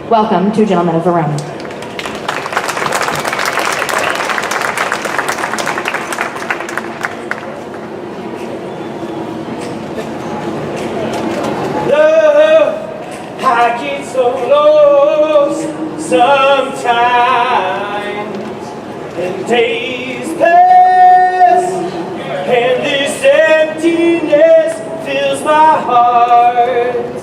Welcome to Gentlemen of Verona. I get so lost sometimes, and days pass, and this emptiness fills my heart.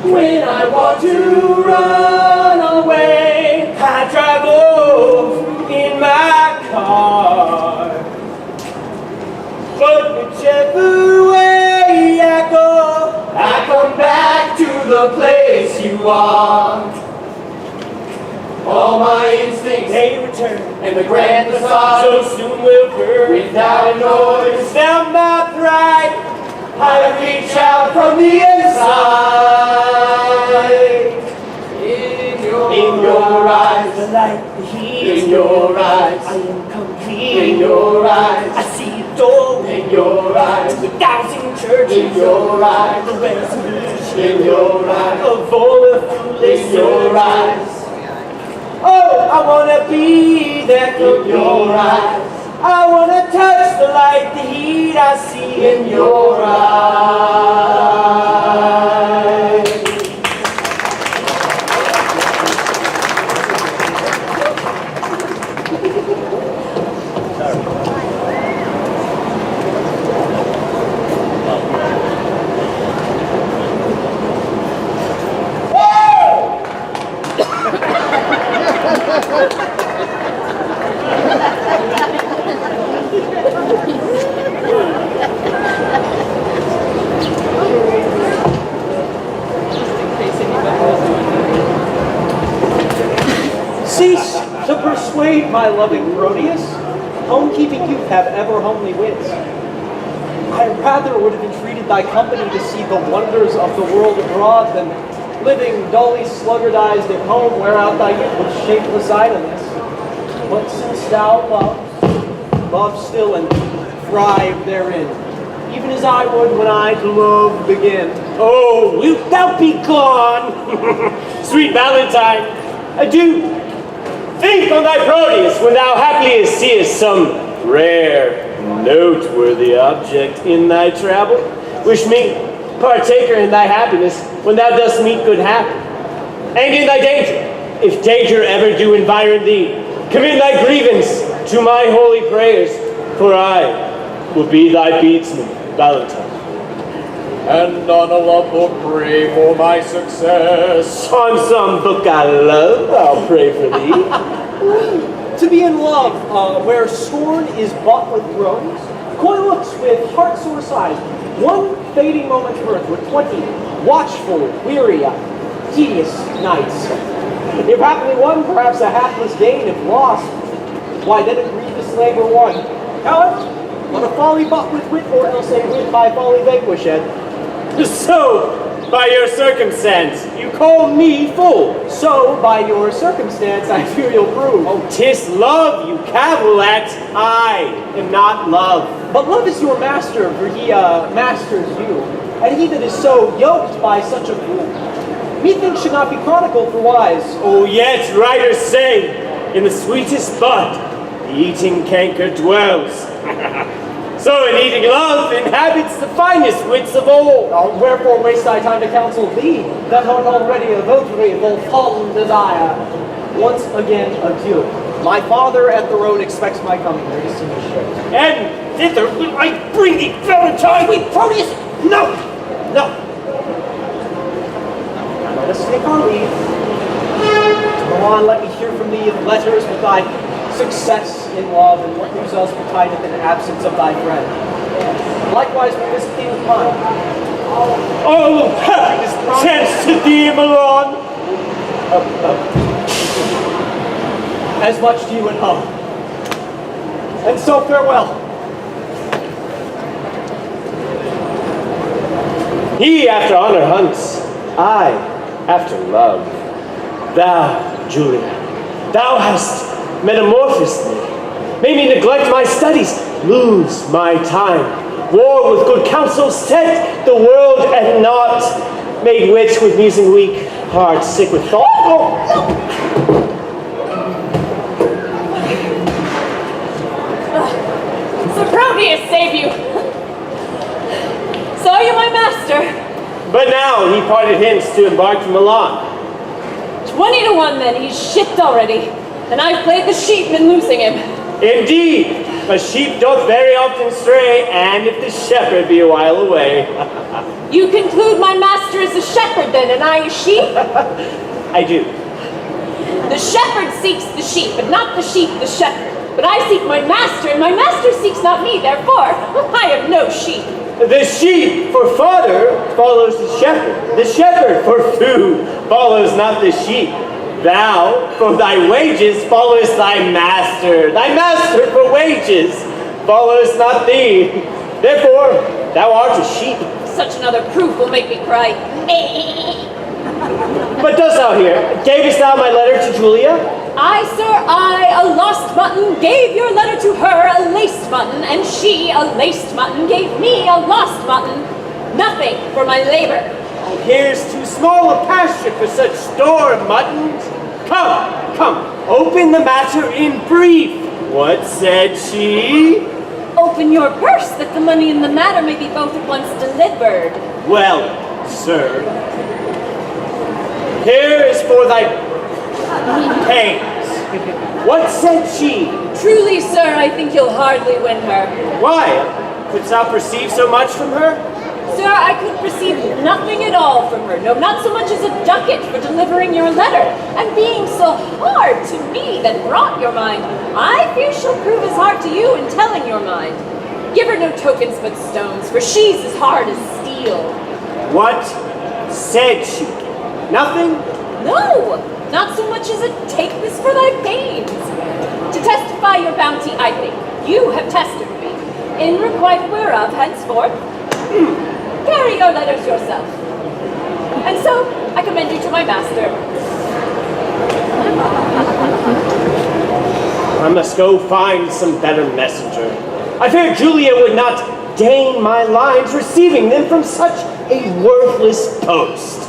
When I want to run away, I drive off in my car. But whichever way I go, I come back to the place you are. All my instincts, they return, and the grand facade so soon will burn. Without a noise, without my pride, I reach out from the inside. In your eyes, the light, the heat. In your eyes, I am complete. In your eyes, I see a door. In your eyes, 1,000 churches. In your eyes, the resolution. In your eyes, of all the foolish. In your eyes, oh, I wanna be that in your eyes. I wanna touch the light, the heat I see in your eyes. Cease to persuade, my loving Proteus. Home-keeping youth have ever homely wits. I rather would have entreated thy company to see the wonders of the world abroad than living dully sluggardized at home, wear out thy youth with shapeless idleness. But since thou love still and thrive therein, even as I would when I to love begin. Oh, wilt thou be gone? Sweet Valentine, adieu. Think on thy Proteus when thou haply seest some rare, noteworthy object in thy travel. Wish me partaker in thy happiness when thou dost meet good hap. And in thy danger, if danger ever do environ thee, commit thy grievance to my holy prayers, for I will be thy beadsman, Valentine. And on a love book pray for my success. On some book I love, I'll pray for thee. To be in love, where scorn is bought with groans, coy looks with heart-sore sighs, one fading moment's worth with 20 watchful, weary, tedious nights. If happily won, perhaps a hapless gain. If lost, why then a grievous labor won. However, on a folly bought with wit, or else a wit by folly vanquished. So, by your circumstance, you call me fool. So, by your circumstance, I fear you'll prove. Oh, 'tis love you cavil at. I am not love. But love is your master, for he masters you. And he that is so yoked by such a fool, methinks should not be chronicled for wise. Oh, yet writers say, in the sweetest bud, the eating canker dwells. So in eating love inhabits the finest wits of all. Wherefore waste thy time to counsel thee, that art already a votary of all fond desire. Once again, adieu. My father at the road expects my coming there to see me straight. And thither will I bring thee, Valentine. Wait, Proteus! No! No! Let us take our leave. Go on, let me hear from thee of letters with thy success in love, and what news else betideth in absence of thy friend. Likewise, we visit thee with mine. Oh, happiness chance to thee, Milan. As much to you and home. And so farewell. He after honor hunts, I after love. Thou, Julia, thou hast metamorphosed me, made me neglect my studies, lose my time, war with good counsel, set the world at naught, made wit with musing weak, heart sick with thought. Oh. Sir Proteus save you. So are you my master? But now he parted hence to embark for Milan. 20 to 1 then, he's shipped already. And I've played the sheep in loosing him. Indeed, a sheep doth very often stray, and if the shepherd be a while away. You conclude my master is a shepherd then, and I a sheep? I do. The shepherd seeks the sheep, but not the sheep the shepherd. But I seek my master, and my master seeks not me, therefore I have no sheep. The sheep for fodder follows the shepherd. The shepherd for food follows not the sheep. Thou for thy wages followest thy master. Thy master for wages follows not thee. Therefore thou art a sheep. Such another proof will make me cry. But dost thou hear? Gavest thou my letter to Julia? I, sir, I, a lost mutton, gave your letter to her, a laced mutton, and she, a laced mutton, gave me a lost mutton. Nothing for my labor. Here's too small a pasture for such store of muttons. Come, open the matter in brief. What said she? Open your purse, that the money and the matter may be both at once delivered. Well, sir, here is for thy pains. What said she? Truly, sir, I think you'll hardly win her. Why? Couldst thou perceive so much from her? Sir, I could perceive nothing at all from her. No, not so much as a ducat for delivering your letter. And being so hard to me that brought your mind, I fear she'll prove as hard to you in telling your mind. Give her no tokens but stones, for she's as hard as steel. What said she? Nothing? No, not so much as a take this for thy pains. To testify your bounty, I think, you have tested me, in requite whereof, henceforth, carry your letters yourself. And so, I commend you to my master. I must go find some better messenger. I fear Julia would not deign my lines, receiving them from such a worthless post.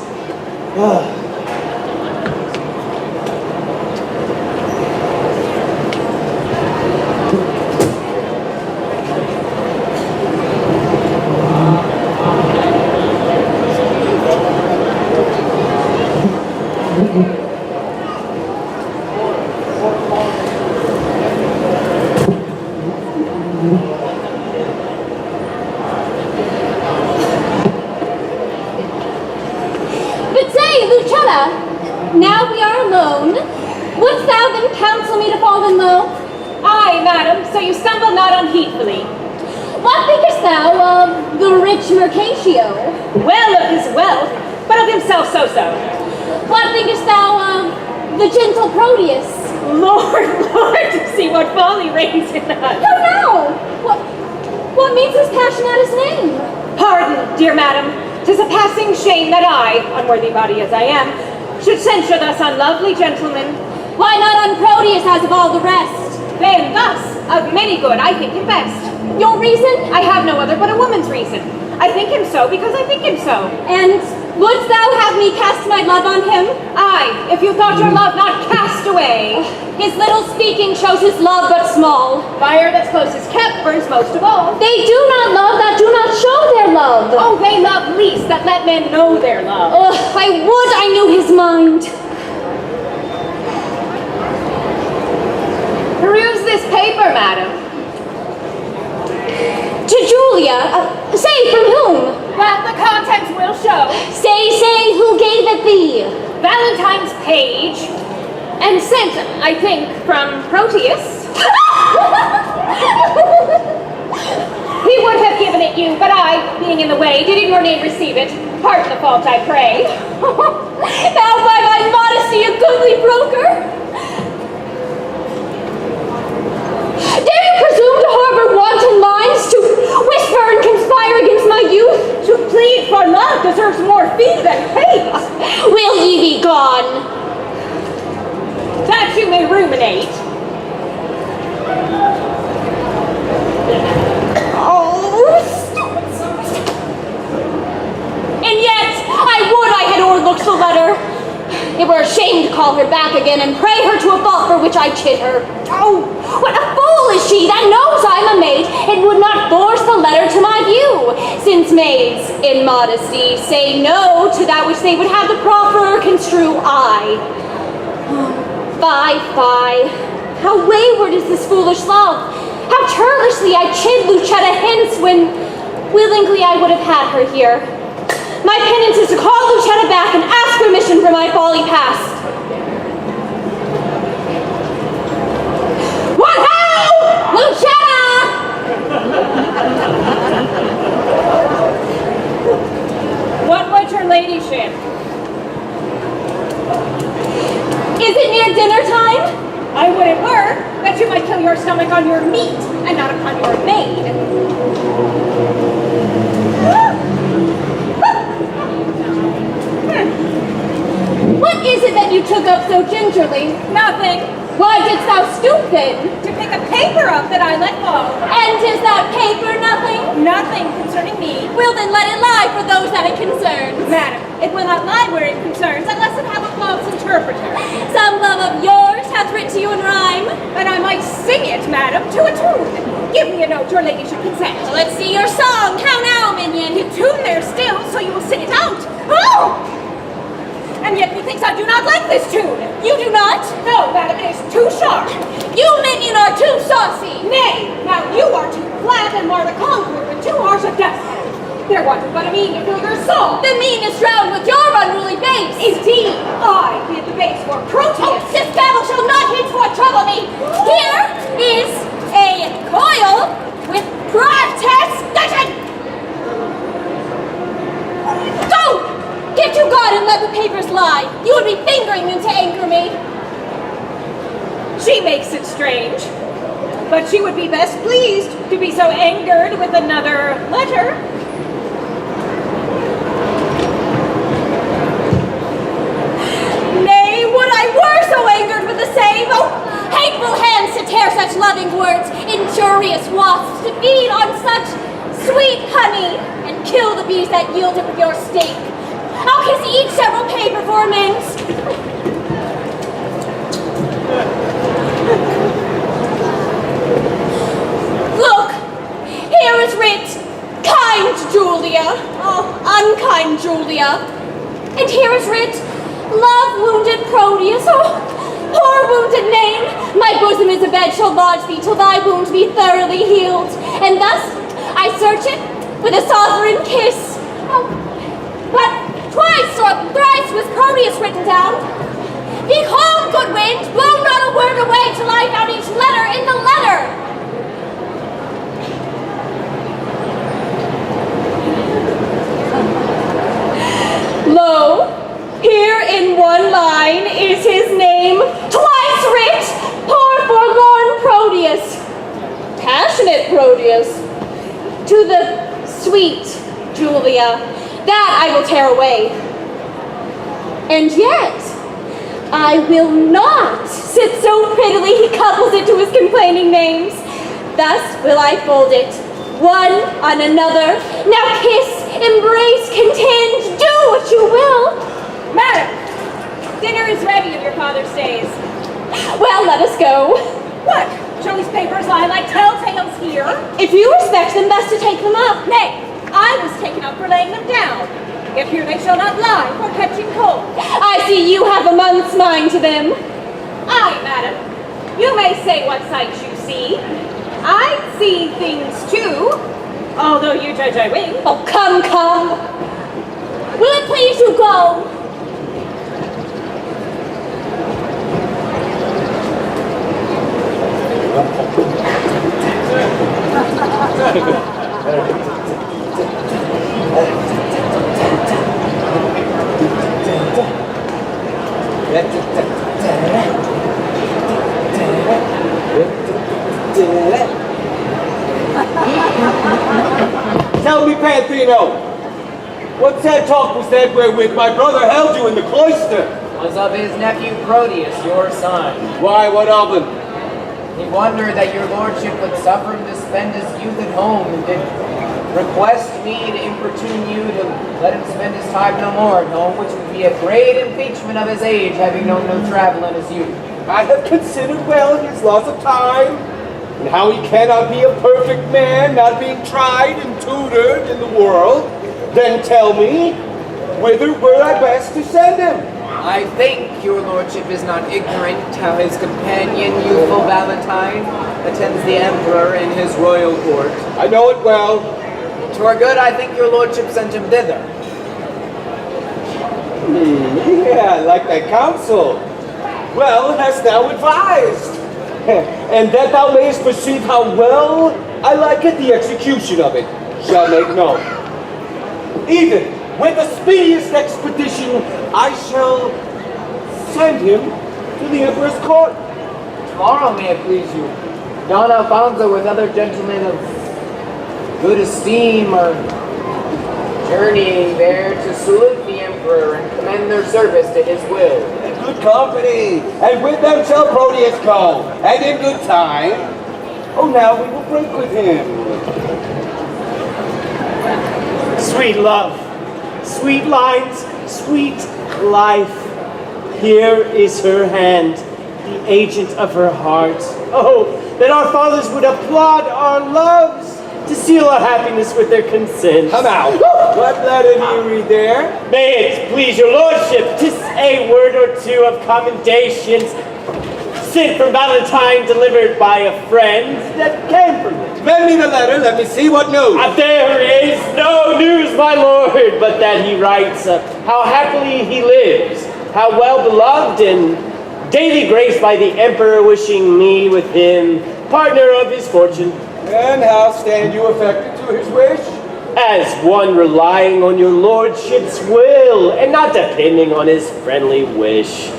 But say, Lucella, now we are alone. Wouldst thou then counsel me to fall in love? Aye, madam, so you stumble not unheedfully. What thinkest thou of the rich Mercatio? Well of his wealth, but of himself so-so. What thinkest thou of the gentle Proteus? Lord, to see what folly reigns in us. No! What means this passion at his name? Pardon, dear madam, 'tis a passing shame that I, unworthy body as I am, should censure thus on lovely gentlemen. Why not on Proteus as of all the rest? Then thus, of many good, I think him best. Your reason? I have no other but a woman's reason. I think him so because I think him so. And wouldst thou have me cast my love on him? Aye, if you thought your love not cast away. His little speaking shows his love but small. Fire that's closest kept burns most of all. They do not love that do not show their love. Oh, they love least that let men know their love. Ugh, I would I knew his mind. Peruse this paper, madam. To Julia, say from whom? That the contents will show. Say, who gave it thee? Valentine's page, and sent, I think, from Proteus. He would have given it you, but I, being in the way, did in your name receive it. Pardon the fault, I pray. Now by my modesty a goodly broker. Dare you presume to harbor wanton minds, to whisper and conspire against my youth? To plead for love deserves more fee than hate. Will ye be gone? That you may ruminate. And yet, I would I had o'erlooked the letter. were ashamed to call her back again and pray her to a fault for which I chid her. Oh, what a fool is she that knows I'm a maid and would not force the letter to my view, since maids, in modesty, say no to that which they would have the profferer construe aye. Fie, fie, how wayward is this foolish love! How churlishly I chid Lucetta hence when willingly I would have had her here. My penance is to call Lucetta back and ask permission for my folly past. What ho! Lucetta! What would your ladyship? Is it near dinner time? I would it were, that you might kill your stomach on your meat, and not upon your maid. What is it that you took up so gingerly? Nothing. Why didst thou stoop then? To pick a paper up that I let fall. And is that paper nothing? Nothing concerning me. Well then let it lie for those that it concerns. Madam, it will not lie where it concerns, unless it have a false interpreter. Some love of yours hath writ to you in rhyme. And I might sing it, madam, to a tune. Give me a note, your ladyship consent. Let's see your song. How now, minion? The tune there still, so you will sing it out. Oh! And yet methinks I do not like this tune. You do not? No, madam, it is too sharp. You, minion, are too saucy. Nay, now you are too flat and more the conqueror with too harsh a death. There wanted but a mean to fill your soul. The mean is drowned with your unruly base. Indeed, I bid the base for Proteus. Oh, this babble shall not henceforth trouble me. Here is a coil with protestation. Go! Get to God and let the papers lie. You would be fingering them to anger me. She makes it strange, but she would be best pleased to be so angered with another letter. Nay, would I were so angered with the same. Oh, hateful hands to tear such loving words, injurious wasps to feed on such sweet honey, and kill the bees that yield it with your sting. I'll kiss each several paper for amends. Look, here is writ, kind Julia, oh, unkind Julia. And here is writ, love wounded Proteus, oh, poor wounded name. My bosom is a bed shall lodge thee till thy wound be thoroughly healed. And thus I search it with a sovereign kiss. Oh, but twice or thrice was Proteus written down. Behold, good wind, blow not a word away till I found each letter in the letter. Lo, here in one line is his name, twice writ, poor forlorn Proteus, passionate Proteus, to the sweet Julia. That I will tear away. And yet, I will not sit so prettily he couples it to his complaining names. Thus will I fold it, one on another. Now kiss, embrace, contend, do what you will. Madam, dinner is ready if your father stays. Well, let us go. What? Shall these papers lie like telltales here? If you respect them, best to take them up. Nay, I was taken up for laying them down. If here they shall not lie for catching cold. I see you have a month's mind to them. Aye, madam. You may say what sights you see. I see things too, although you judge I wink. Oh, come, come. Will it please you go? Tell me, Panthino, what sad talk was that wherewith my brother held you in the cloister? Was of his nephew Proteus, your son. Why, what of him? He wondered that your lordship would suffer him to spend his youth at home, and did request me to importune you to let him spend his time no more, knowing which would be a great impeachment of his age, having known no travel in his youth. I have considered well his loss of time, and how he cannot be a perfect man, not being tried and tutored in the world. Then tell me, whither were I best to send him? I think your lordship is not ignorant how his companion, youthful Valentine, attends the emperor in his royal court. I know it well. To our good, I think your lordship sent him thither. Yeah, I like that counsel. Well, hast thou advised? And that thou mayest perceive how well I like it, the execution of it shall make known. Even with the speediest expedition, I shall send him to the emperor's court. Tomorrow, may it please you, Don Alfonso with other gentlemen of good esteem are journeying there to salute the emperor and commend their service to his will. In good company, and with them shall Proteus go, and in good time. Oh, now we will break with him. Sweet love, sweet lines, sweet life. Here is her hand, the agent of her heart. Oh, that our fathers would applaud our loves to seal our happiness with their consent. Come out. What letter do you read there? May it please your lordship, 'tis a word or two of commendations sent from Valentine, delivered by a friend that came from it. Lend me the letter, let me see what news. There is no news, my lord, but that he writes how happily he lives, how well beloved and daily graced by the emperor, wishing me with him partner of his fortune. And how stand you affected to his wish? As one relying on your lordship's will, and not depending on his friendly wish.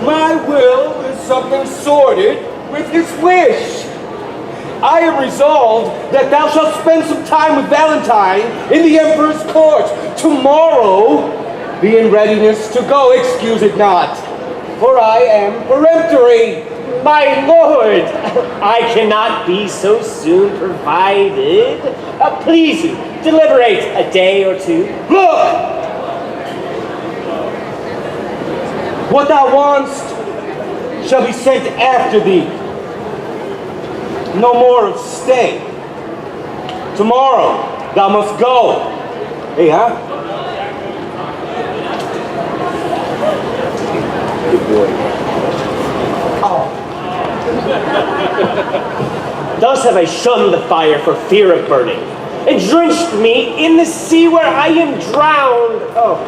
My will is something sordid with his wish. I am resolved that thou shalt spend some time with Valentine in the emperor's court. Tomorrow, be in readiness to go, excuse it not, for I am peremptory. My lord, I cannot be so soon provided. Please you, deliberate a day or two. Look! What thou want'st shall be sent after thee. No more of stay. Tomorrow thou must go. Hey, huh? Good boy. Thus have I shunned the fire for fear of burning, and drenched me in the sea where I am drowned. Oh,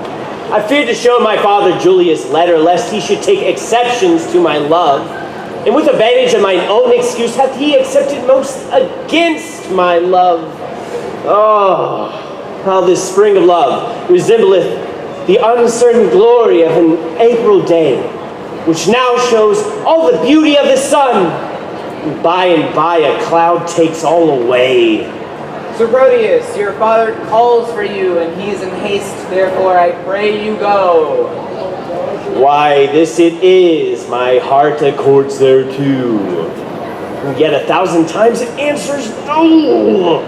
I feared to show my father Julius' letter, lest he should take exceptions to my love, and with advantage of mine own excuse hath he accepted most against my love. Oh, how this spring of love resembleth the uncertain glory of an April day, which now shows all the beauty of the sun, and by a cloud takes all away. Sir Proteus, your father calls for you, and he is in haste, therefore I pray you go. Why, this it is, my heart accords thereto. And yet 1,000 times it answers no.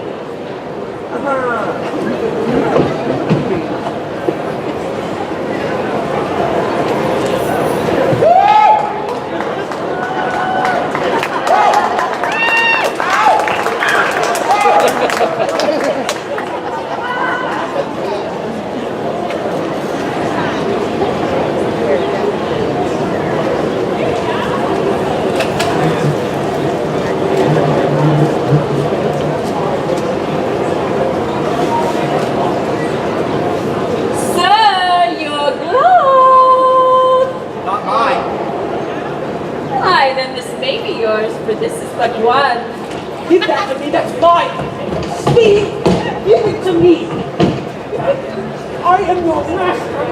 Give that to me, that's mine! Speak! Give it to me! I am your master!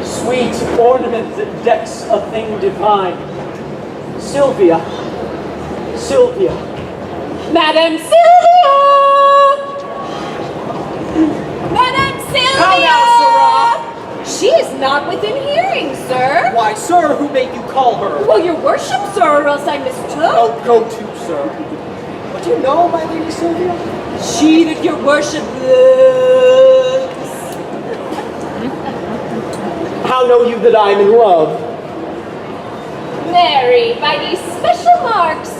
Sweet ornament that decks a thing divine. Sylvia! Sylvia! Madam Sylvia! Madam Sylvia! How now, Sirrah? not within hearing, sir. Why, sir, who made you call her? Well, your worship, sir, or else I mistook. Oh, go to, sir. But you know, my Lady Sylvia? She that your worship loves. How know you that I am in love? Mary, by these special marks.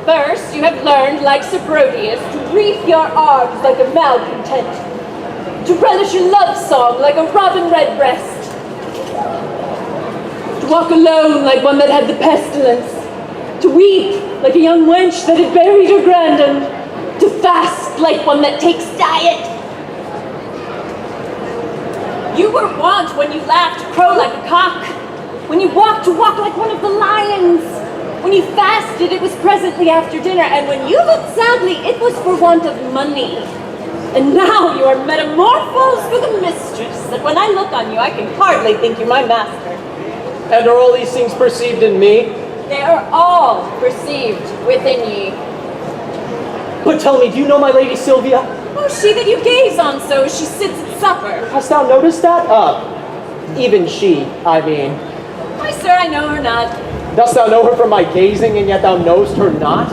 First, you have learned, like Sir Proteus, to reef your arms like a malcontent, to relish your love song like a robin redbreast, to walk alone like one that had the pestilence, to weep like a young wench that had buried her grandam, to fast like one that takes diet. You were wont, when you laughed, to crow like a cock, when you walked, to walk like one of the lions. When you fasted, it was presently after dinner, and when you looked sadly, it was for want of money. And now you are metamorphosed with a mistress, that when I look on you, I can hardly think you my master. And are all these things perceived in me? They are all perceived within ye. But tell me, do you know my Lady Sylvia? Oh, she that you gaze on so as she sits at supper. Hast thou noticed that? Even she, I mean. Why, sir, I know her not. Dost thou know her from my gazing, and yet thou knowest her not?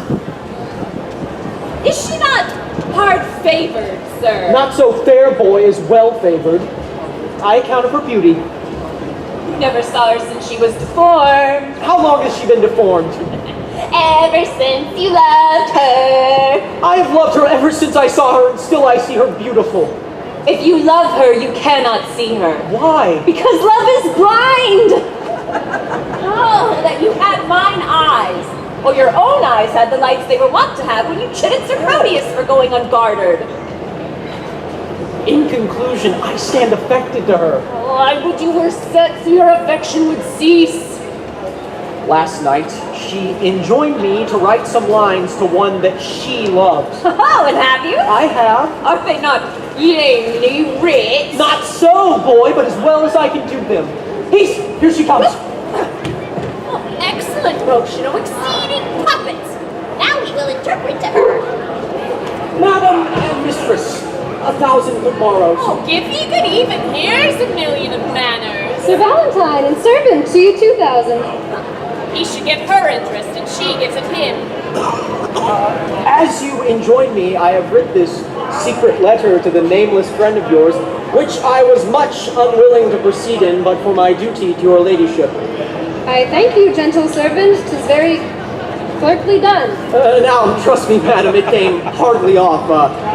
Is she not hard-favored, sir? Not so fair, boy, as well-favored. I account of her beauty. You never saw her since she was deformed. How long has she been deformed? Ever since you loved her. I have loved her ever since I saw her, and still I see her beautiful. If you love her, you cannot see her. Why? Because love is blind! Oh, that you had mine eyes. Or your own eyes had the lights they were wont to have when you chided Sir Proteus for going unguarded. In conclusion, I stand affected to her. Oh, I would you were set so your affection would cease. Last night, she enjoined me to write some lines to one that she loves. Oh, and have you? I have. Are they not lamely writ? Not so, boy, but as well as I can do them. Here she comes. Oh, excellent motion, oh, exceeding puppets. Now we will interpret to her. Madam and mistress, 1,000 good morrows. Oh, give ye good even. Here's a million of manners. Sir Valentine and servant to you 2,000. He should give her interest, and she gives it him. As you enjoin me, I have writ this secret letter to the nameless friend of yours, which I was much unwilling to proceed in, but for my duty to your ladyship. I thank you, gentle servant. 'Tis very clerkly done. Now, trust me, madam, it came hardly off.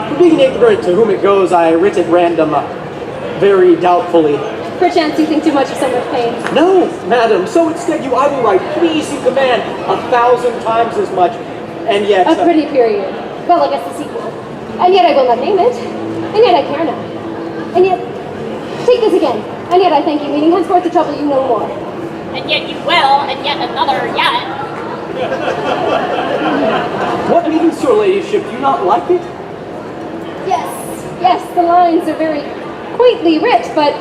For being ignorant to whom it goes, I writ at random, very doubtfully. Perchance you think too much of so much pain. No, madam, so instead I will write, please you command, 1,000 times as much, and yet... A pretty period. Well, I guess the sequel. And yet I will not name it. And yet I care not. And yet, take this again. And yet I thank you, meaning henceforth to trouble you no more. And yet you will, and yet another yet. What means, your ladyship? Do you not like it? Yes, the lines are very quaintly writ, but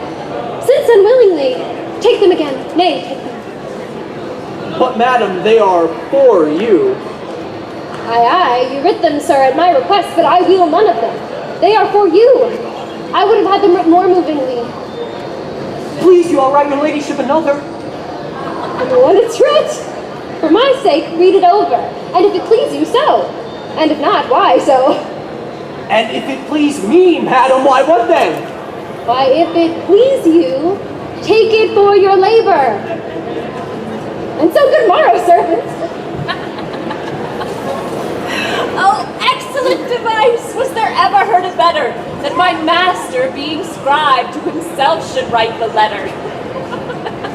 since unwillingly, take them again. Nay, take them. But, madam, they are for you. Aye, you writ them, sir, at my request, but I will none of them. They are for you. I would have had them writ more movingly. Please you, I'll write your ladyship another. And when it's writ, for my sake, read it over. And if it please you, so. And if not, why so? And if it please me, madam, why what then? Why, if it please you, take it for your labor. And so good morrow, servants. Oh, excellent device! Was there ever heard a better, that my master, being scribe, to himself should write the letter?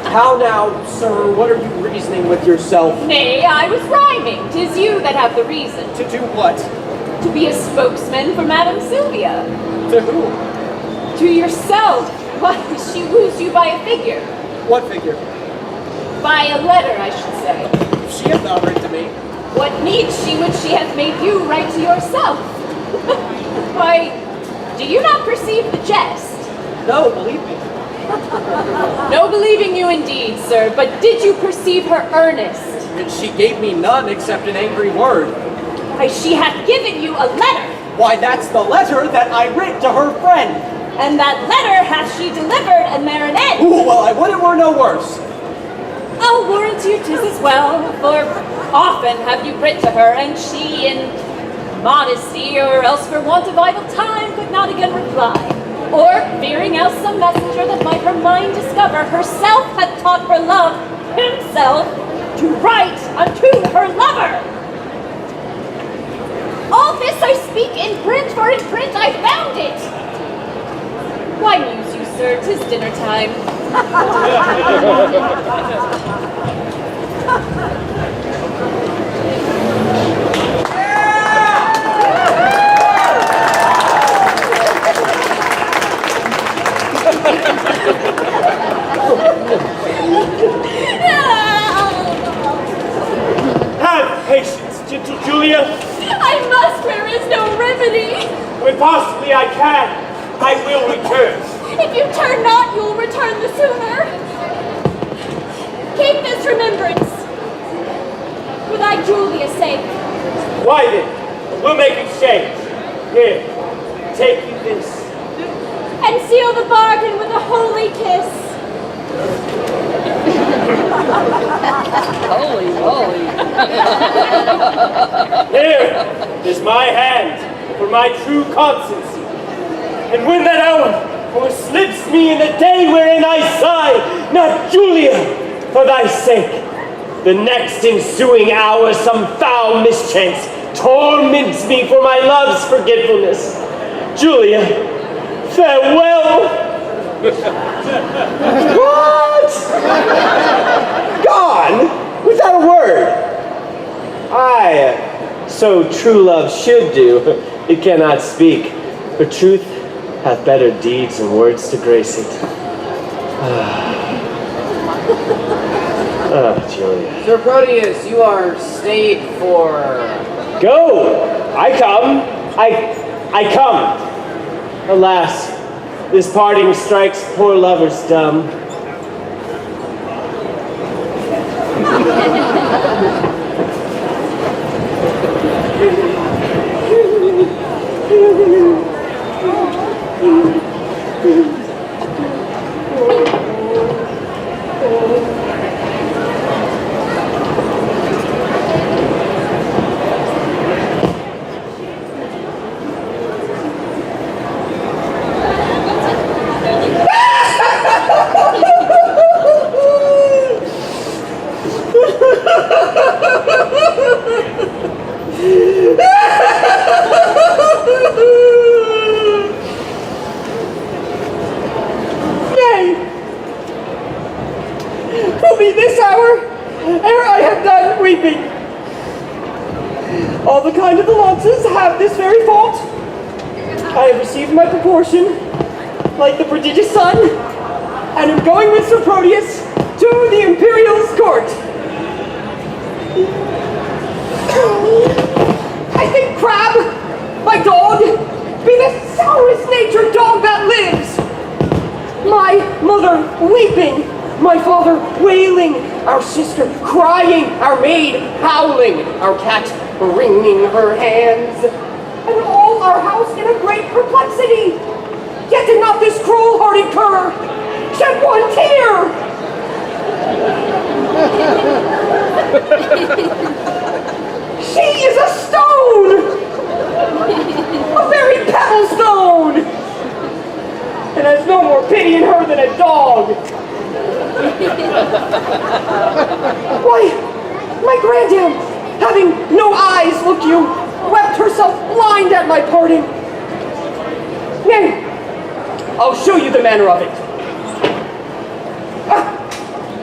How now, sir, what are you reasoning with yourself? Nay, I was rhyming. 'Tis you that have the reason. To do what? To be a spokesman for Madame Sylvia. To whom? To yourself. Why, she woos you by a figure. What figure? By a letter, I should say. She hath not written to me. What needs she which she hath made you write to yourself? Why, do you not perceive the jest? No, believe me. No believing you indeed, sir, but did you perceive her earnest? And she gave me none except an angry word. Why, she hath given you a letter. Why, that's the letter that I writ to her friend. and that letter hath she delivered, and there an end. Ooh, well, I would it were no worse. I'll warrant you 'tis as well, for often have you writ to her, and she in modesty, or else for want of idle time, could not again reply. Or, fearing else some messenger that might her mind discover, herself hath taught her love, himself, to write unto her lover. All this I speak in print, for in print I found it. Why muse you, sir? 'Tis dinner time. Have patience, gentle Julia. I must, there is no remedy. When possibly I can, I will return. If you turn not, you will return the sooner. Keep this remembrance, for thy Julia's sake. Why then, we'll make exchange. Here, take you this. And seal the bargain with a holy kiss. Here is my hand for my true constancy. And when that hour o'erslips me in the day wherein I sigh, not Julia, for thy sake, the next ensuing hour some foul mischance torments me for my love's forgetfulness. Julia, farewell. What? Gone? Without a word? Aye, so true love should do. It cannot speak, for truth hath better deeds and words to grace it. Julia. Sir Proteus, you are stayed for... Go! I come. I come. Alas, this parting strikes poor lovers dumb. All the kind of the Launces have this very fault. I have received my proportion, like the prodigious sun, and am going with Sir Proteus to the Imperial's court. I think Crab, my dog, be the sourest natured dog that lives. My mother weeping, my father wailing, our sister crying, our maid howling, our cat wringing her hands, and all our house in a great perplexity. Yet did not this cruel-hearted cur shed one tear. She is a stone, a very pebble stone, and has no more pity in her than a dog. Why, my granddam, having no eyes, look you, wept herself blind at my parting. Nay, I'll show you the manner of it.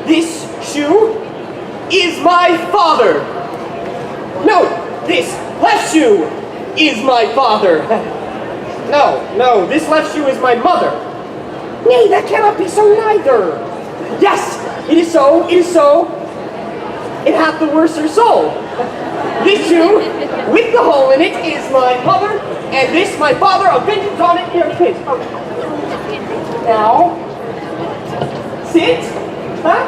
This shoe is my father. No, this left shoe is my father. No, this left shoe is my mother. Nay, that cannot be so neither. Yes, it is so, it is so. It hath the worser soul. This shoe, with the hole in it, is my mother, and this my father, a vengeance on it, here it is. Now, sit. Huh?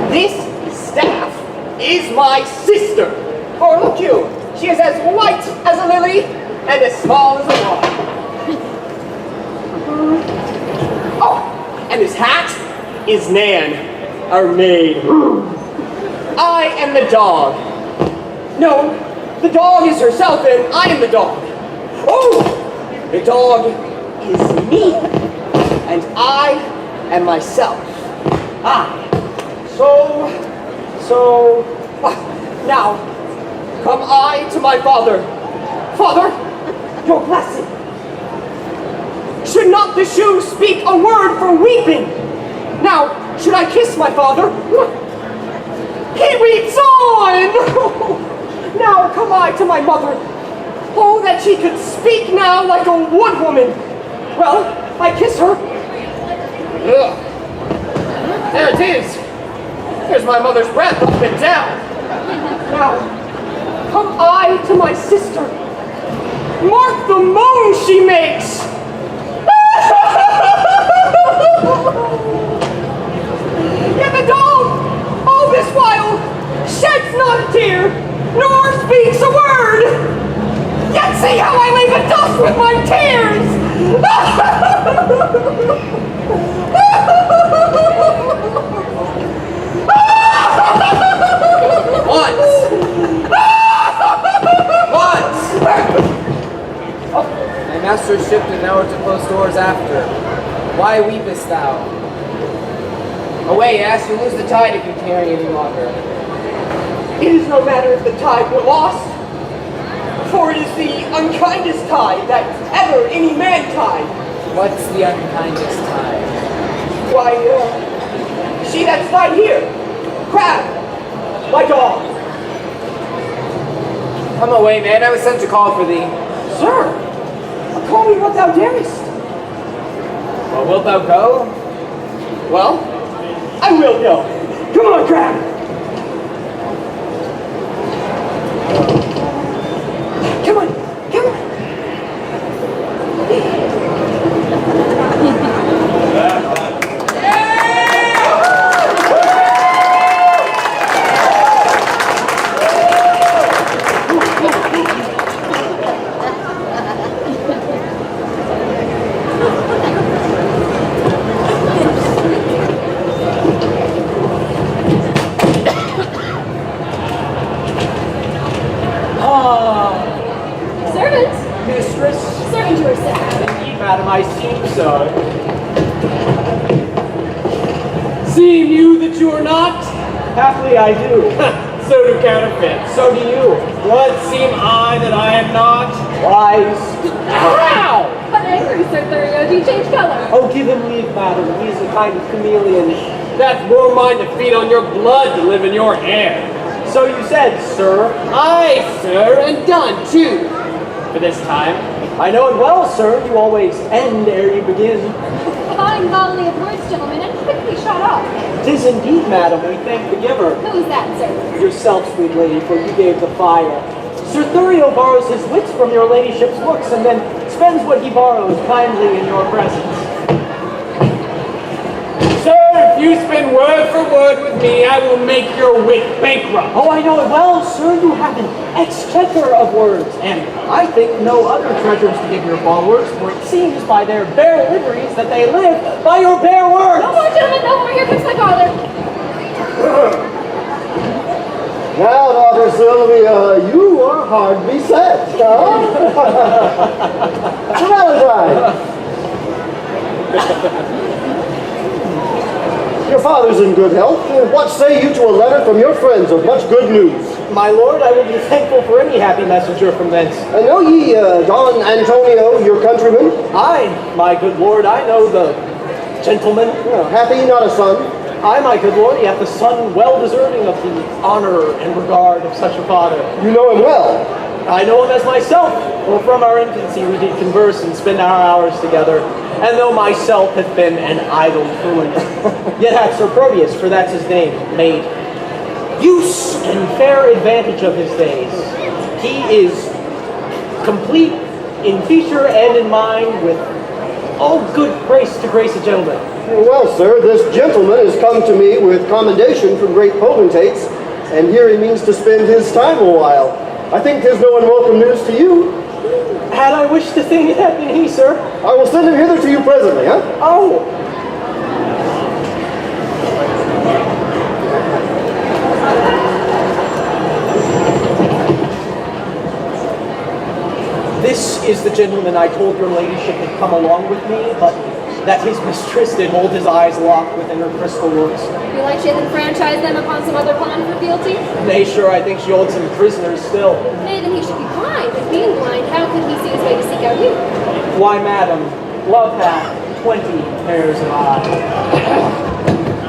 This staff is my sister. For look you, that is Nan, our maid. I am the dog. No, the dog is herself and I am the dog. Oh, the dog is me and I am myself. Now, come I to my father. Father, your blessing. Should not the shoe speak a word for weeping? Now, should I kiss my father? He weeps on! Now come I to my mother. Oh, that she could speak now like a woodwoman. Well, I kiss her. Ugh. There it is. There's my mother's breath up and down. Now, come I to my sister. Mark the moan she makes. Yet the dog, all this while, sheds not a tear, nor speaks a word. Yet see how I leave it dust with my tears. Once! My master is shipped and now are to close doors after. Why weepest thou? Away, ass, you lose the tide if you tarry any longer. It is no matter if the tide were lost, for it is the unkindest tide that ever any man tied. What's the unkindest tide? Why, she that's tied here, Crab, my dog. Come away, man, I was sent to call for thee. Sir, call me what thou darest. Well, wilt thou go? Well, I will go. Come on, Crab. Come on, come on. Madam, I seem so. Seem you that you are not? Happily I do. So do counterfeits. So do you. What seem I that I am not? Wise. How? But angry, Sir Thurio, do you change color? Oh, give him leave, madam. He is a kind of chameleon. That's more mine to feed on your blood to live in your hair. So you said, sir. Aye, sir, and done too. For this time. I know it well, sir. You always end ere you begin. Fine volley of words, gentlemen, and quickly shot off. 'Tis indeed, madam. We thank the giver. Who is that, sir? Yourself, sweet lady, for you gave the fire. Sir Thurio borrows his wits from your ladyship's looks, and then spends what he borrows kindly in your presence. Sir, if you spend word for word with me, I will make your wit bankrupt. Oh, I know it well, sir. You have an exchequer of words, and I think no other treasures to give your followers, for it seems by their bare liveries that they live by your bare words. No more, gentlemen, no more. Here comes my father. Now, daughter Sylvia, you are hard beset, huh? Valentine. Your father's in good health. What say you to a letter from your friends of much good news? My lord, I will be thankful for any happy messenger from thence. Know ye Don Antonio, your countryman? Aye, my good lord, I know the gentleman. Hath he not a son? Aye, my good lord, he hath a son well deserving of the honor and regard of such a father. You know him well. I know him as myself, for from our infancy we did converse and spend our hours together. And though myself have been an idle truant, yet hath Sir Proteus, for that's his name, made use and fair advantage of his days. He is complete in feature and in mind, with all good grace to grace a gentleman. Well, sir, this gentleman has come to me with commendation from great potentates, and here he means to spend his time a while. I think 'tis no unwelcome news to you. Had I wished to think it had been he, sir. I will send him hither to you presently, huh? Oh! is the gentleman I told your ladyship had come along with me, but that his mistress did hold his eyes locked within her crystal looks. You like she had enfranchised them upon some other plan for fealty? Nay, sure, I think she holds him prisoners still. Nay, then he should be blind. If being blind, how could he see his way to seek out you? Why, madam, love hath 20 pairs of eyes.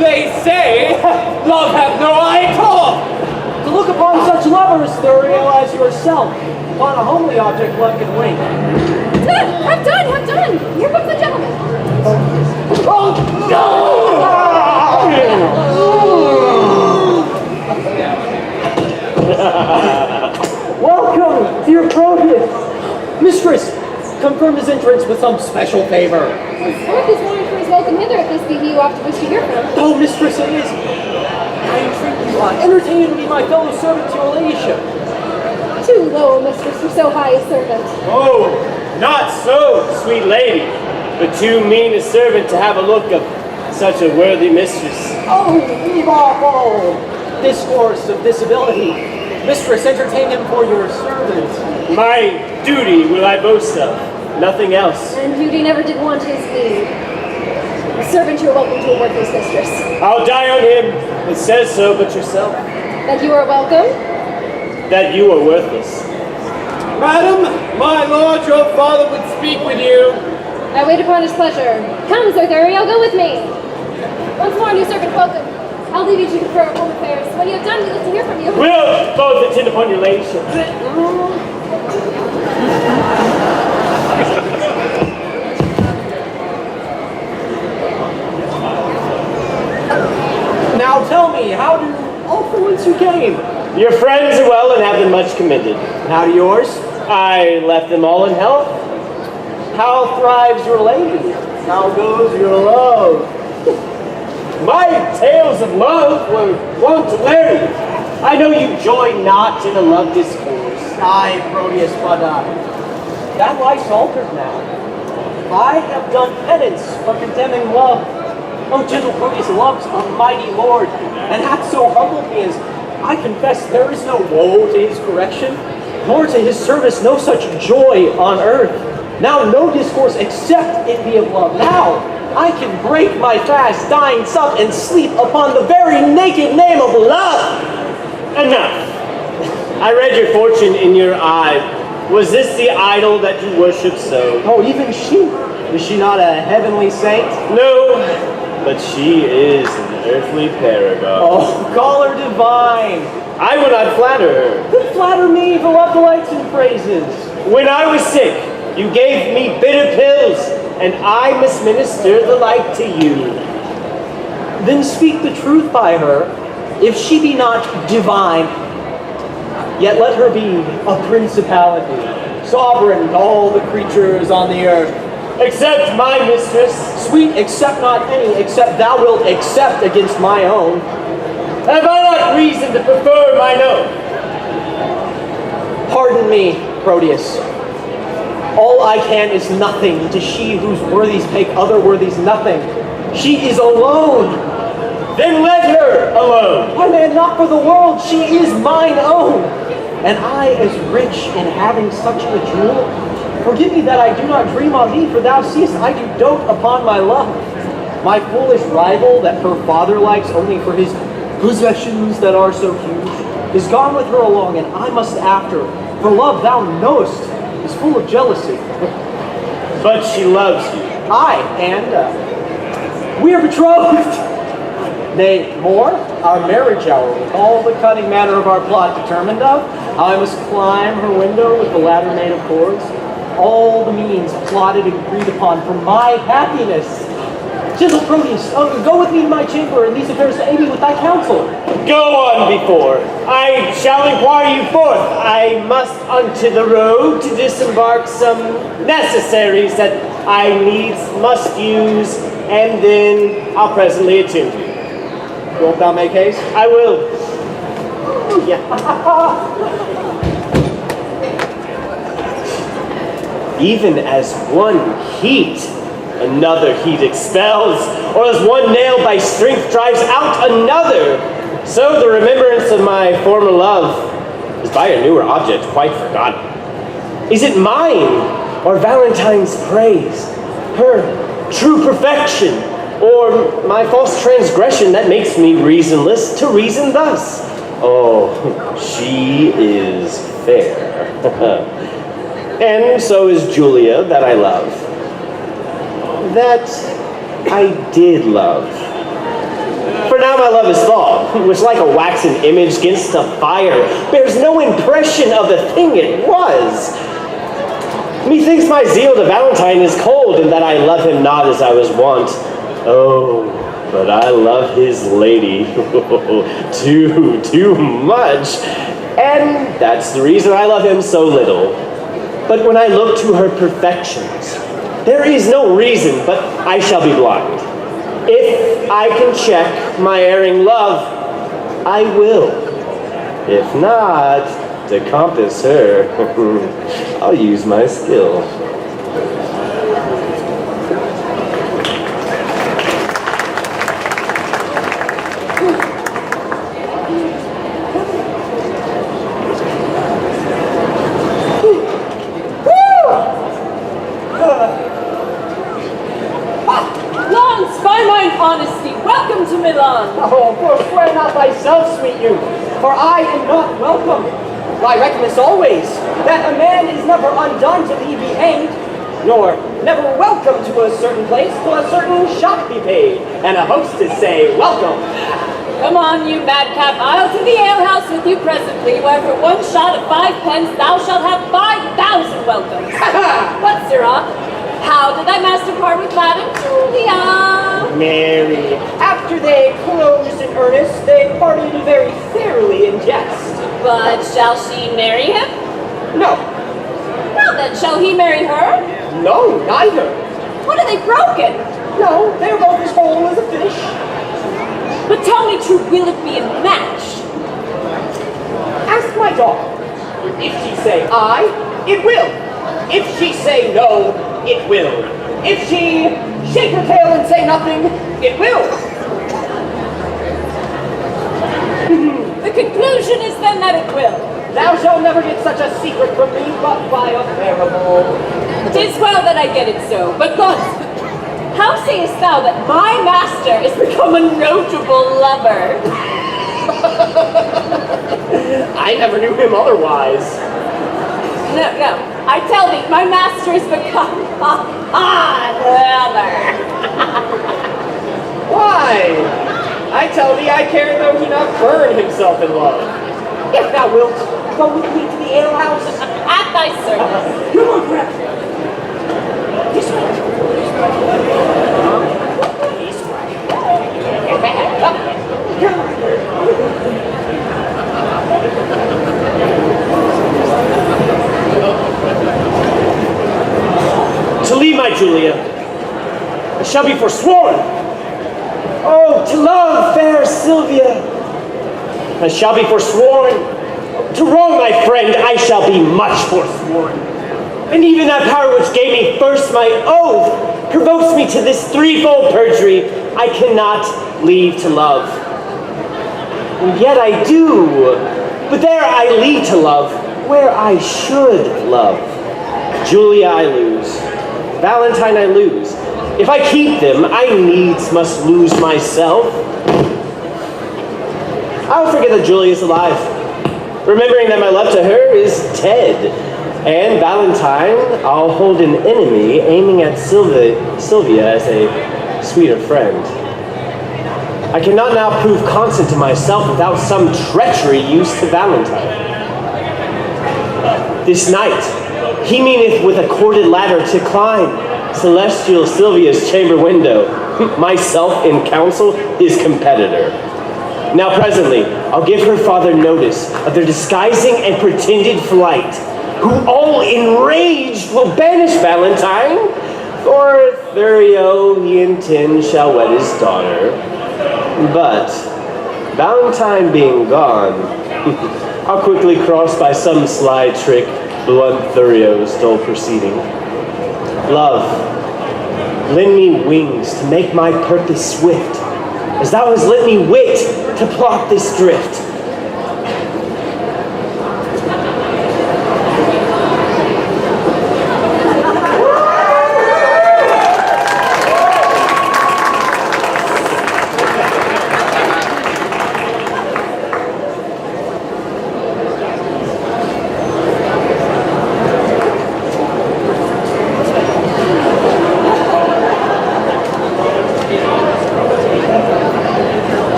They say love hath no eye at all. To look upon such lovers, Thuriel, as yourself, upon a homely object love can wink. Have done, have done! Here comes the gentleman. Oh, no! Welcome, dear Proteus. Mistress, confirm his entrance with some special favor. Earth is wanting for his welcome hither, if this be he you oft wish to hear from. Oh, mistress, it is. I entreat you, entertain me my fellow servant to your ladyship. Too low, mistress, for so high a servant. Oh, not so, sweet lady, but too mean a servant to have a look of such a worthy mistress. Oh, leave off all discourse of disability. Mistress, entertain him for your servant. My duty will I boast of, nothing else. And duty never did want his need. Servant, you are welcome to a worthless mistress. I'll die on him. It says so, but yourself. That you are welcome? That you are worthless. Madam, my lord, your father would speak with you. I wait upon his pleasure. Come, Sir Thuriel, go with me. Once more, new servant, welcome. I'll leave you to confer on home affairs. When you have done, we look to hear from you. We'll both attend upon your ladyship. Now tell me, how do all for whence you came? Your friends are well and have been much commended. And how do yours? I left them all in health. How thrives your lady? How goes your love? My tales of love were wont to weary. I know you join not in a love discourse. Aye, Proteus, but that life's altered now. I have done penance for condemning love. Oh, gentle Proteus loves a mighty lord, and hath so humbled me as I confess there is no woe to his correction, nor to his service no such joy on earth. Now no discourse except it be of love. Now I can break my fast, dine, sup, and sleep upon the very naked name of love. Enough. I read your fortune in your eye. Was this the idol that you worship so? Oh, even she. Is she not a heavenly saint? No, but she is an earthly paragon. Oh, call her divine. I will not flatter her. Then flatter me for love delights and praises. When I was sick, you gave me bitter pills, and I must minister the like to you. Then speak the truth by her. If she be not divine, yet let her be a principality, sovereign to all the creatures on the earth. Except my mistress. Sweet, accept not any, except thou wilt accept against my own. Have I not reason to prefer mine own? Pardon me, Proteus. All I can is nothing to she whose worthies make other worthies nothing. She is alone. Then let her alone. Why, man, not for the world. She is mine own. And I, as rich in having such a jewel, forgive me that I do not dream on thee, for thou seest I do dote upon my love. My foolish rival that her father likes only for his possessions that are so huge, is gone with her along, and I must after. For love, thou knowest, is full of jealousy. But she loves you. Aye, and we are betrothed. Nay, more, our marriage hour, with all the cunning manner of our plot determined of, how I must climb her window with the ladder made of cords, all the means plotted and agreed upon for my happiness. Gentle Proteus, go with me to my chamber, and these affairs to aid me with thy counsel. Go on before. I shall inquire you forth. I must unto the road to disembark some necessaries that I needs must use, and then I'll presently attend to you. Wilt thou make haste? I will. Yeah. Even as one heat another heat expels, or as one nail by strength drives out another, so the remembrance of my former love is by a newer object quite forgotten. Is it mine or Valentine's praise, her true perfection, or my false transgression that makes me reasonless to reason thus. Oh, she is fair. And so is Julia that I love. That I did love. For now my love is thawed, which like a waxen image against a fire bears no impression of the thing it was. Methinks my zeal to Valentine is cold, and that I love him not as I was wont. Oh, but I love his lady too much, and that's the reason I love him so little. But when I look to her perfections, there is no reason but I shall be blind. If I can check my erring love, I will. If not, to compass her, I'll use my skill. Honesty, welcome to Milan. Oh, forswear not thyself, sweet youth, for I am not welcome. I reckon this always, that a man is never undone till he be hanged, nor never welcome to a certain place till a certain shot be paid, and a hostess say, welcome. Come on, you madcap, I'll to the alehouse with you presently, where for one shot of 5 pence thou shalt have 5,000 welcomes. What, sirrah? How did thy master part with Madam Julia? Mary, after they closed in earnest, they parted very fairly in jest. But shall she marry him? No. Now then, shall he marry her? No, neither. What are they broken? No, they're both as whole as a fish. But tell me true, will it be a match? Ask my daughter. If she say aye, it will. If she say no, it will. If she shake her tail and say nothing, it will. The conclusion is then that it will. Thou shalt never get such a secret from me, but by a parable. 'Tis well that I get it so, but God, how sayest thou that my master is become a notable lover? I never knew him otherwise. No, I tell thee, my master is become a lover. Why? I tell thee, I care though he not burn himself in love. If thou wilt, go with me to the alehouse. At thy service. Come on, Brett. This way. This way. Come on. To leave my Julia, I shall be forsworn. Oh, to love fair Sylvia, I shall be forsworn. To wrong my friend, I shall be much forsworn. And even that power which gave me first my oath provokes me to this threefold perjury. I cannot leave to love. And yet I do. But there I leave to love where I should love. Julia I lose. Valentine I lose. If I keep them, I needs must lose myself. I'll forget that Julia is alive, remembering that my love to her is dead. And Valentine, I'll hold an enemy, aiming at Sylvia as a sweeter friend. I cannot now prove constant to myself without some treachery used to Valentine. This night, he meaneth with a corded ladder to climb celestial Sylvia's chamber window, myself in counsel, his competitor. Now presently, I'll give her father notice of their disguising and pretended flight, who all enraged will banish Valentine, for Thurio he intends shall wed his daughter. But, Valentine being gone, I'll quickly cross by some sly trick blunt Thurio's dull proceeding. Love, lend me wings to make my purpose swift, as thou hast lent me wit to plot this drift.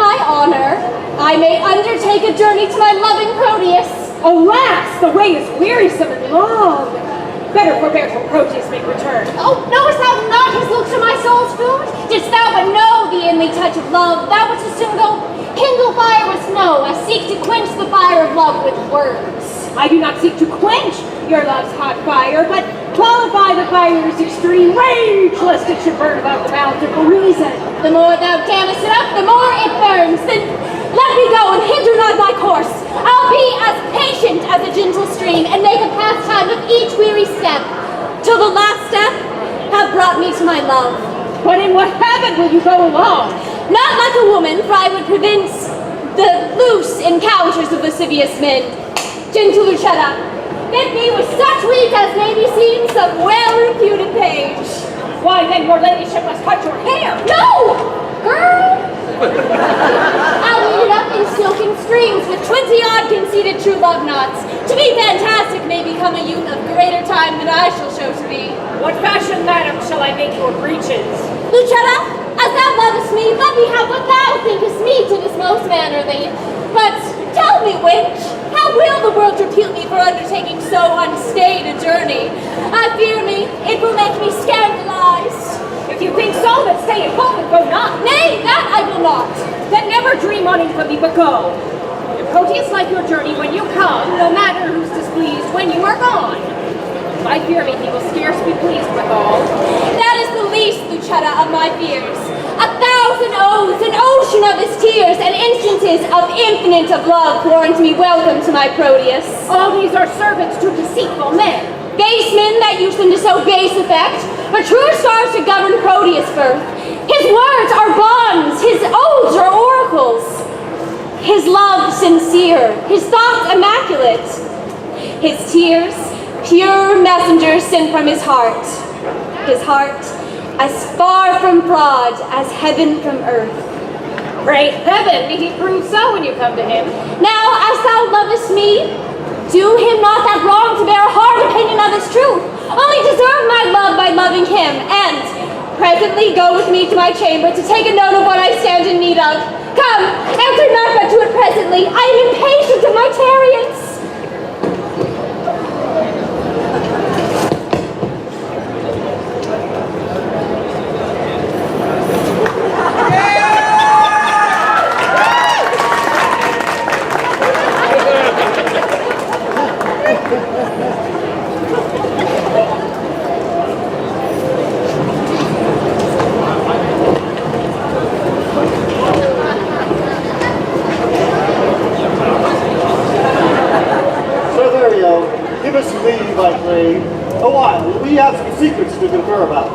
my honor, I may undertake a journey to my loving Proteus. Alas, the way is wearisome and long. Better forbear till Proteus make return. Oh, knowest thou not his looks are my soul's food? Didst thou but know the inly touch of love, thou wouldst soon go kindle fire with snow. I seek to quench the fire of love with words. I do not seek to quench your love's hot fire, but qualify the fire's extreme rage, lest it should burn above the bounds of reason. The more thou dammest it up, the more it burns. Then let me go and hinder not my course. I'll be as patient as a gentle stream, and make a pastime of each weary step, till the last step have brought me to my love. But in what habit will you go along? Not like a woman, for I would prevent the loose encounters of lascivious men. Gentle Lucetta, fit me with such weeds as may be seen some well-reputed page. Why then your ladyship must cut your hair. No! Girl! I'll weave it up in silken strings with 20-odd conceited true love knots. To be fantastic may become a youth of greater time than I shall show to thee. What fashion, madam, shall I make your breeches? Lucetta, as thou lovest me, let me have what thou thinkest meet in this most mannerly. But tell me, wench, how will the world repute me for undertaking so unstaid a journey? I fear me it will make me scandalized. If you think so, then stay at home and go not. Nay, that I will not. Then never dream on infamy, but go. If Proteus like your journey when you come, no matter who's displeased when you are gone. I fear me he will scarce be pleased withal. That is the least, Lucetta, of my fears. 1,000 oaths, an ocean of his tears, and instances of infinite of love pour into me welcome to my Proteus. All these are servants to deceitful men. Base men that use them to so base effect, but truer stars to govern Proteus' birth. His words are bonds, his oaths are oracles. His love sincere, his thoughts immaculate. His tears, pure messengers sent from his heart. His heart, as far from fraud as heaven from earth. Pray heaven he prove so when you come to him. Now, as thou lovest me, do him not that wrong to bear a hard opinion of his truth. Only deserve my love by loving him, and presently go with me to my chamber to take a note of what I stand in need of. Come, answer not but to it presently. I am impatient of my tarriance. A while. We have some secrets to confer about.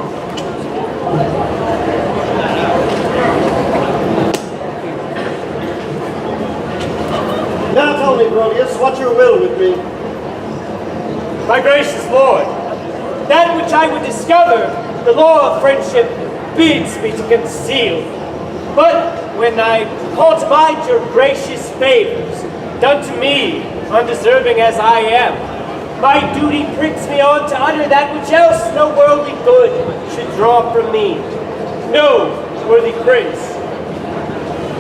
Now tell me, Proteus, what's your will with me? My gracious lord, that which I would discover, the law of friendship bids me to conceal. But when I call to mind your gracious favors, done to me, undeserving as I am, my duty pricks me on to utter that which else no worldly good should draw from me. No, worthy prince.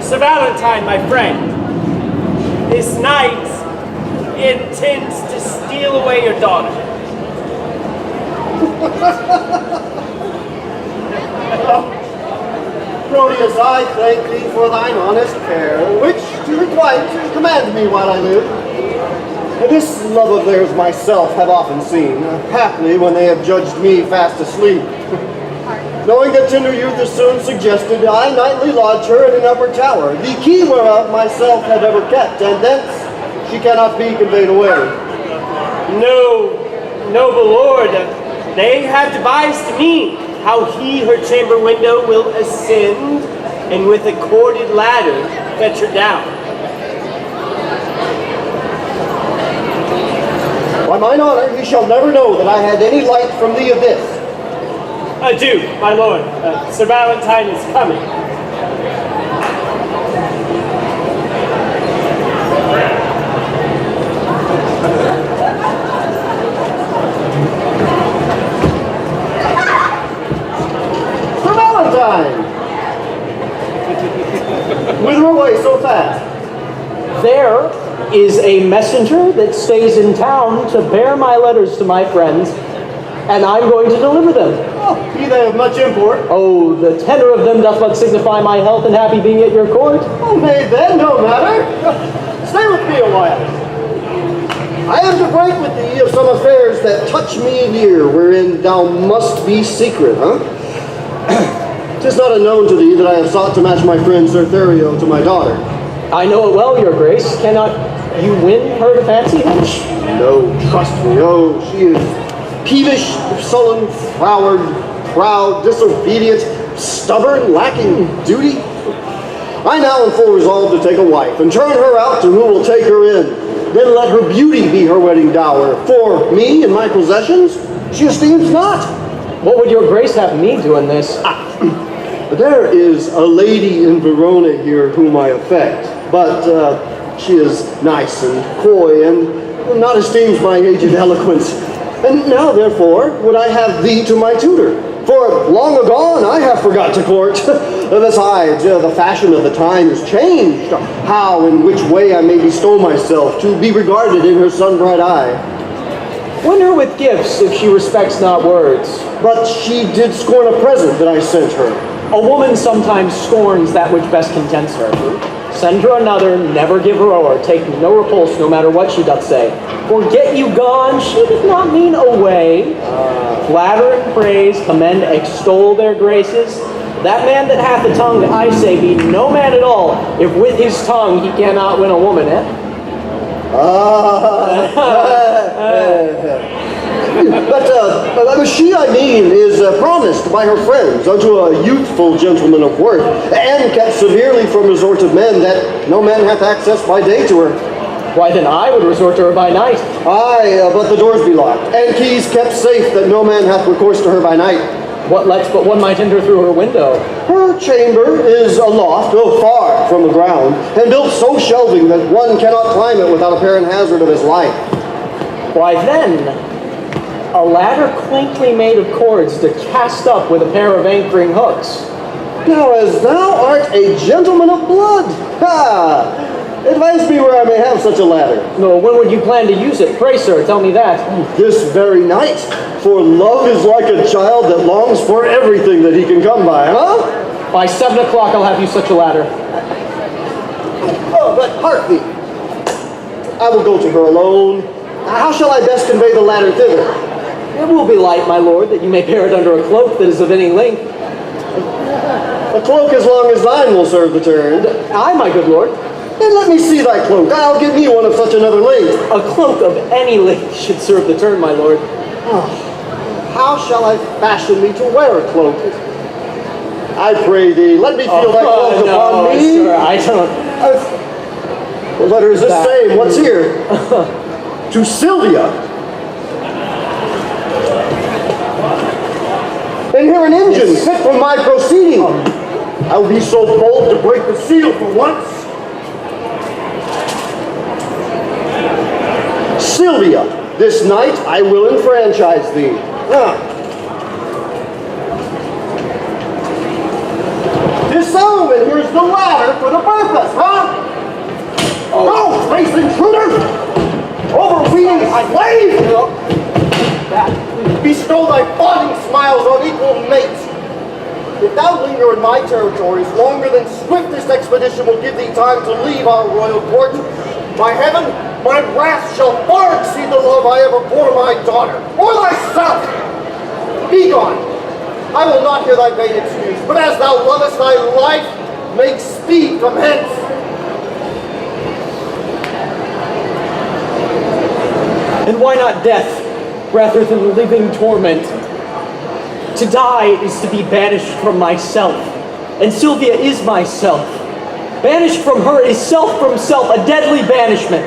Sir Valentine, my friend, this night intends to steal away your daughter. Proteus, I thank thee for thine honest care, which to requite command me while I live. This love of theirs myself have often seen, haply when they have judged me fast asleep. Knowing that tender youth is soon suggested, I nightly lodge her in an upper tower, the key whereof myself have ever kept, and thence she cannot be conveyed away. No, noble lord, they have devised to me how he her chamber window will ascend, and with a corded ladder fetch her down. By mine honor, he shall never know that I had any light from thee of this. Adieu, my lord. Sir Valentine is coming. Sir Valentine! Whither away, away so fast? There is a messenger that stays in town to bear my letters to my friends, and I'm going to deliver them. Oh, be they of much import? Oh, the tenor of them doth but signify my health and happy being at your court. Oh, nay, then, no matter. Stay with me a while. I am to break with thee of some affairs that touch me near, wherein thou must be secret, huh? 'Tis not unknown to thee that I have sought to match my friend Sir Therio to my daughter. I know it well, your grace. Cannot you win her to fancy him? No, trust me, oh, she is peevish, sullen, froward, proud, disobedient, stubborn, lacking duty. I now am full resolved to take a wife, and turn her out to who will take her in. Then let her beauty be her wedding dower. For me and my possessions, she esteems not. What would your grace have me do in this? There is a lady in Verona here whom I affect, but she is nice and coy, and not esteems my aged eloquence. And now, therefore, would I have thee to my tutor. For long agone I have forgot to court. Besides, the fashion of the time has changed. How and which way I may bestow myself to be regarded in her sun-bright eye. Win her with gifts if she respects not words. But she did scorn a present that I sent her. A woman sometimes scorns that which best contents her. Send her another, never give her o'er, take no repulse no matter what she doth say. For get you gone, she did not mean away. Flatter and praise, commend, extol their graces. That man that hath a tongue, I say, be no man at all, if with his tongue he cannot win a woman, eh? But she, I mean, is promised by her friends unto a youthful gentleman of worth, and kept severely from resort of men, that no man hath access by day to her. Why then I would resort to her by night. Aye, but the doors be locked, and keys kept safe, that no man hath recourse to her by night. What lets but one might enter through her window? Her chamber is a loft, far from the ground, and built so shelving that one cannot climb it without apparent hazard of his life. Why then, a ladder quaintly made of cords to cast up with a pair of anchoring hooks. Now, as thou art a gentleman of blood, advise me where I may have such a ladder. No, when would you plan to use it? Pray, sir, tell me that. This very night, for love is like a child that longs for everything that he can come by, huh? By 7 o'clock I'll have you such a ladder. Oh, but hark thee. I will go to her alone. How shall I best convey the ladder thither? It will be light, my lord, that you may bear it under a cloak that is of any length. A cloak as long as thine will serve the turn. Aye, my good lord. Then let me see thy cloak. I'll give me one of such another length. A cloak of any length should serve the turn, my lord. How shall I fashion me to wear a cloak? I pray thee, let me feel thy cloak upon me. Sir, I don't. The letter is the same. What's here? To Sylvia. And here an engine fit for my proceeding. I will be so bold to break the seal for once. Sylvia, this night I will enfranchise thee. So, and here's the ladder for the purpose, huh? Oh, space intruder! Overweening slave! Bestow thy fawning smiles on equal mates. If thou linger in my territories longer than swiftest expedition will give thee time to leave our royal court, by heaven, my wrath shall far exceed the love I ever bore my daughter, or thyself. Be gone. I will not hear thy vain excuse, but as thou lovest thy life, make speed from hence. And why not death, rather than living torment? To die is to be banished from myself, and Sylvia is myself. Banished from her is self from self, a deadly banishment.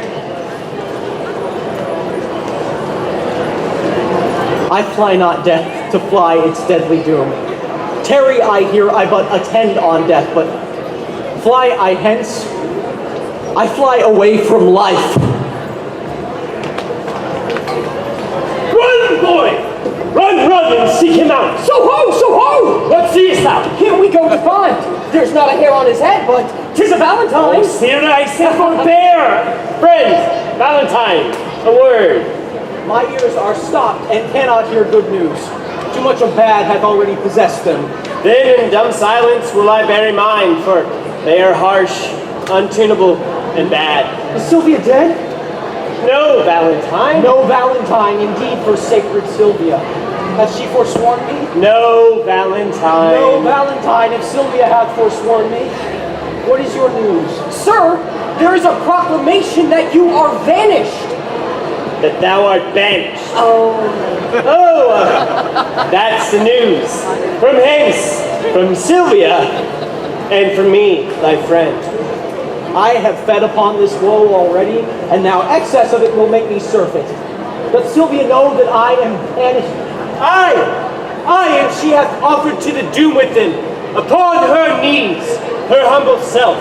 I fly not death to fly its deadly doom. Tarry I here, I but attend on death, but fly I hence, I fly away from life. Run, boy! Run, run, and seek him out. So ho, so ho! What seest thou? Here we go to find. There's not a hair on his head, but 'tis a Valentine. Oh, Sira, I say forbear. Friend, Valentine, a word. My ears are stopped and cannot hear good news. Too much of bad hath already possessed them. Then in dumb silence will I bury mine, for they are harsh, untunable, and bad. Is Sylvia dead? No, Valentine. No Valentine, indeed, for sacred Sylvia. Hath she forsworn me? No, Valentine. No Valentine, if Sylvia hath forsworn me. What is your news? Sir, there is a proclamation that you are vanished. That thou art banished. Oh. That's the news. From hence, from Sylvia, and from me, thy friend. I have fed upon this woe already, and now excess of it will make me surfeit. Doth Sylvia know that I am banished? Aye, and she hath offered to the doom within, upon her knees, her humble self.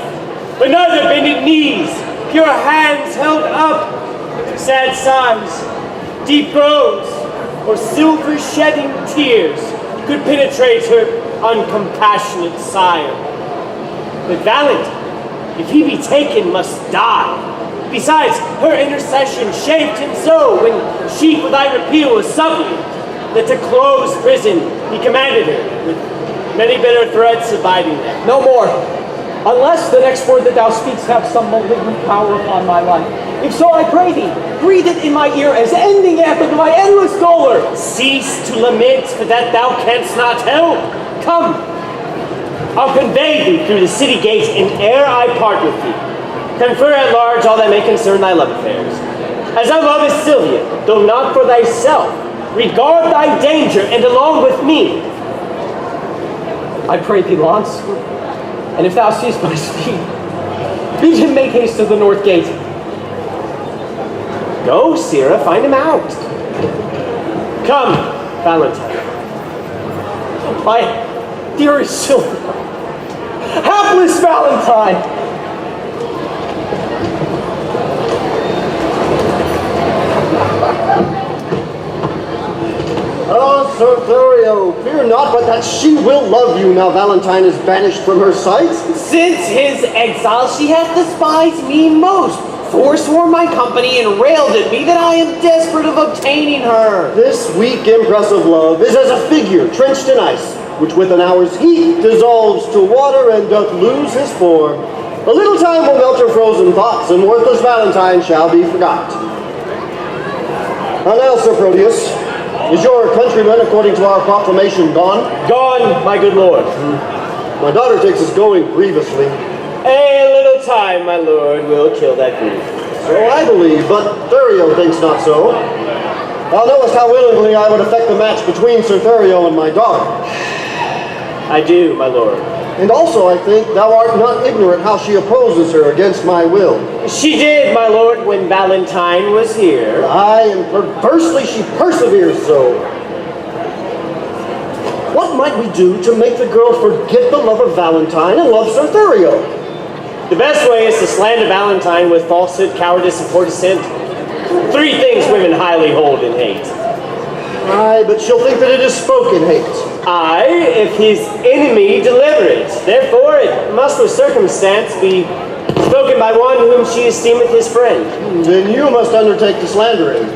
Another bended knees, pure hands held up, sad sighs, deep groans, or silver shedding tears could penetrate her uncompassionate sire. But Valentine, if he be taken, must die. Besides, her intercession shaped him so when she for thy repeal was suppliant, that to close prison he commanded her, with many bitter threats abiding there. No more. Unless the next word that thou speakst have some malignant power upon my life. If so, I pray thee, breathe it in my ear as ending after my endless dolor. Cease to lament for that thou canst not help. Come, I'll convey thee through the city gate, and ere I part with thee, confer at large all that may concern thy love affairs. As thou lovest Sylvia, though not for thyself, regard thy danger, and along with me. I pray thee, Launce, and if thou seest my speed, bid him make haste to the north gate. Go, Sira, find him out. Come, Valentine. My dearest Sylvia, hapless Valentine! Ah, Sir Thurio, fear not but that she will love you now Valentine is banished from her sight. Since his exile, she hath despised me most, forsworn my company, and railed at me that I am desperate of obtaining her. This weak impress of love is as a figure trenched in ice, which with an hour's heat dissolves to water and doth lose his form. A little time will melt her frozen thoughts, and worthless Valentine shall be forgot. Now, Sir Proteus, is your countryman, according to our proclamation, gone? Gone, my good lord. My daughter takes us going grievously. A little time, my lord, will kill that grief. So I believe, but Thurio thinks not so. Thou knowest how willingly I would effect the match between Sir Thurio and my daughter. I do, my lord. And also I think thou art not ignorant how she opposes her against my will. She did, my lord, when Valentine was here. Aye, and perversely she perseveres so. What might we do to make the girl forget the love of Valentine and love Sir Thurio? The best way is to slander Valentine with falsehood, cowardice, and poor descent. 3 things women highly hold in hate. Aye, but she'll think that it is spoken hate. Aye, if his enemy deliver it. Therefore, it must with circumstance be spoken by one whom she esteemeth his friend. Then you must undertake to slander him.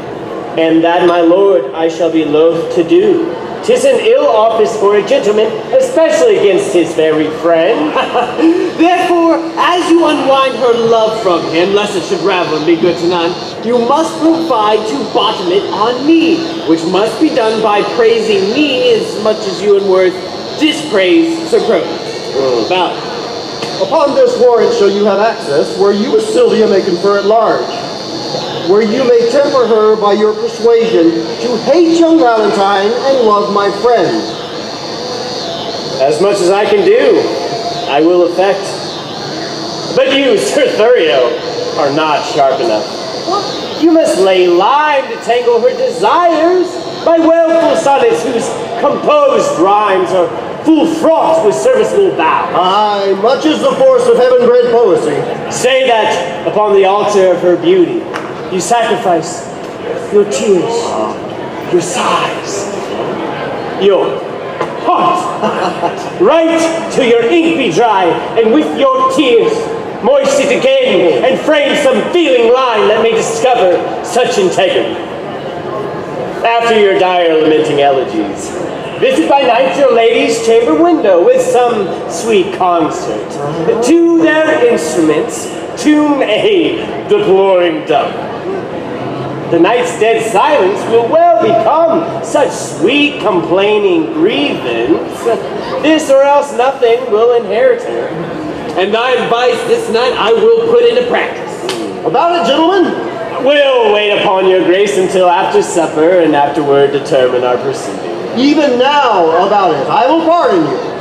And that, my lord, I shall be loath to do. 'Tis an ill office for a gentleman, especially against his very friend. Therefore, as you unwind her love from him, lest it should ravel and be good to none, you must provide to bottom it on me, which must be done by praising me as much as you in worth dispraise Sir Proteus. About it. Upon this warrant shall you have access, where you as Sylvia may confer at large, where you may temper her by your persuasion to hate young Valentine and love my friend. As much as I can do, I will effect. But you, Sir Thurio, are not sharp enough. You must lay lime to tangle her desires by wailful sonnets whose composed rhymes are full fraught with serviceable vows. Aye, much is the force of heaven-bred poesy. Say that upon the altar of her beauty, you sacrifice your tears, your sighs, your heart. Write till your ink be dry, and with your tears moist it again, and frame some feeling line that may discover such integrity. After your dire lamenting elegies, visit by night your lady's chamber window with some sweet concert. To their instruments, tune a deploring dump. The night's dead silence will well become such sweet complaining grievance. This or else nothing will inherit her. And thy advice this night I will put into practice. About it, gentlemen? We'll wait upon your grace until after supper, and afterward determine our proceedings. Even now about it, I will pardon you.